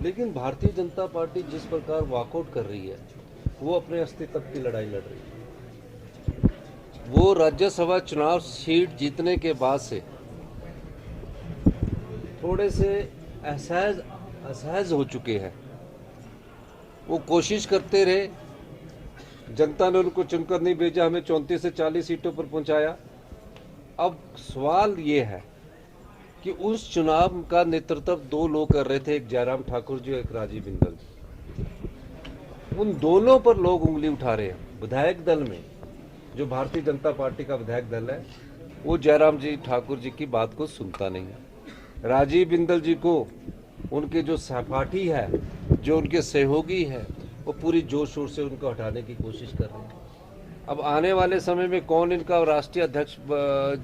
लेकिन भारतीय जनता पार्टी जिस प्रकार वॉकआउट कर रही है वो अपने अस्तित्व की लड़ाई लड़ रही है। वो राज्यसभा चुनाव सीट जीतने के बाद से थोड़े से असहज असहज हो चुके हैं। वो कोशिश करते रहे, जनता ने उनको चुनकर नहीं भेजा, हमें 34 से 40 सीटों पर पहुंचाया। अब सवाल ये है कि उस चुनाव का नेतृत्व दो लोग कर रहे थे, एक जयराम ठाकुर जी और एक राजीव बिंदल जी। उन दोनों पर लोग उंगली उठा रहे हैं। विधायक दल में जो भारतीय जनता पार्टी का विधायक दल है वो जयराम जी ठाकुर जी की बात को सुनता नहीं है। राजीव बिंदल जी को उनके जो सहपाठी है, जो उनके सहयोगी है, वो पूरी जोर शोर से उनको हटाने की कोशिश कर रहे हैं। अब आने वाले समय में कौन इनका राष्ट्रीय अध्यक्ष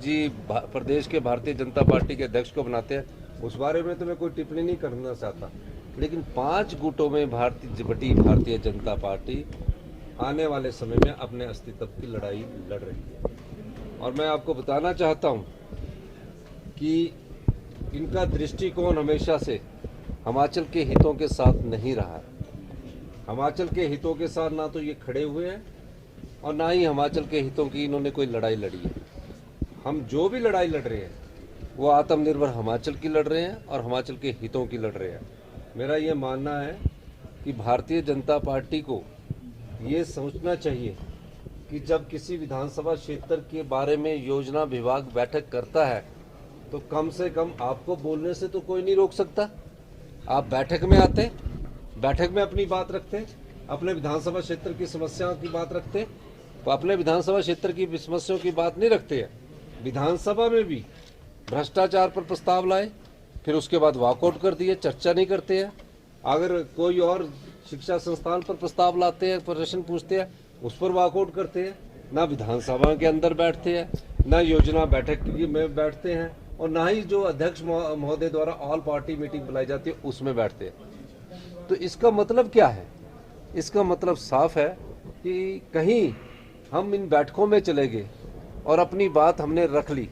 जी प्रदेश के भारतीय जनता पार्टी के अध्यक्ष को बनाते हैं, उस बारे में तो मैं कोई टिप्पणी नहीं करना चाहता। लेकिन 5 गुटों में भारतीय जनता पार्टी आने वाले समय में अपने अस्तित्व की लड़ाई लड़ रही है। और मैं आपको बताना चाहता हूं कि इनका दृष्टिकोण हमेशा से हिमाचल के हितों के साथ नहीं रहा है। हिमाचल के हितों के साथ ना तो ये खड़े हुए हैं और ना ही हिमाचल के हितों की इन्होंने कोई लड़ाई लड़ी है। हम जो भी लड़ाई लड़ रहे हैं वो आत्मनिर्भर हिमाचल की लड़ रहे हैं और हिमाचल के हितों की लड़ रहे हैं। मेरा ये मानना है कि भारतीय जनता पार्टी को ये सोचना चाहिए कि जब किसी विधानसभा क्षेत्र के बारे में योजना विभाग बैठक करता है तो कम से कम आपको बोलने से तो कोई नहीं रोक सकता। आप बैठक में आते, बैठक में अपनी बात रखते, अपने विधानसभा क्षेत्र की समस्याओं की बात रखते, तो अपने विधानसभा क्षेत्र की समस्याओं की बात नहीं रखते हैं। विधानसभा में भी भ्रष्टाचार पर प्रस्ताव लाए, फिर उसके बाद वॉकआउट कर दिए, चर्चा नहीं करते हैं। अगर कोई और शिक्षा संस्थान पर प्रस्ताव लाते हैं, प्रश्न पूछते हैं, उस पर वॉकआउट करते हैं। ना विधानसभा के अंदर बैठते हैं, ना योजना बैठक में बैठते हैं, और ना ही जो अध्यक्ष महोदय द्वारा ऑल पार्टी मीटिंग बुलाई जाती है उसमें बैठते हैं। तो इसका मतलब क्या है? इसका मतलब साफ है कि कहीं हम इन बैठकों में चले गए और अपनी बात हमने रख ली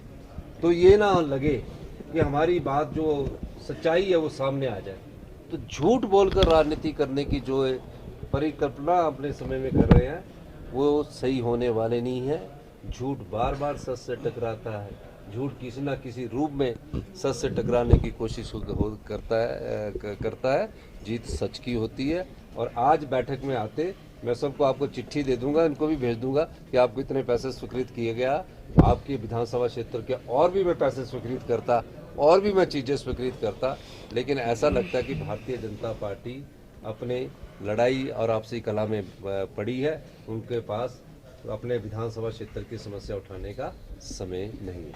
तो ये ना लगे कि हमारी बात जो सच्चाई है वो सामने आ जाए। तो झूठ बोलकर राजनीति करने की जो परिकल्पना अपने समय में कर रहे हैं वो सही होने वाले नहीं है। झूठ बार बार सच से टकराता है, झूठ किसी ना किसी रूप में सच से टकराने की कोशिश करता है। जीत सच की होती है। और आज बैठक में आते मैं सबको आपको चिट्ठी दे दूंगा, इनको भी भेज दूंगा कि आपको इतने पैसे स्वीकृत किए गया, आपके विधानसभा क्षेत्र के और भी मैं पैसे स्वीकृत करता, और भी मैं चीज़ें स्वीकृत करता। लेकिन ऐसा लगता है कि भारतीय जनता पार्टी अपने लड़ाई और आपसी कला में पड़ी है। उनके पास अपने विधानसभा क्षेत्र की समस्या उठाने का समय नहीं है।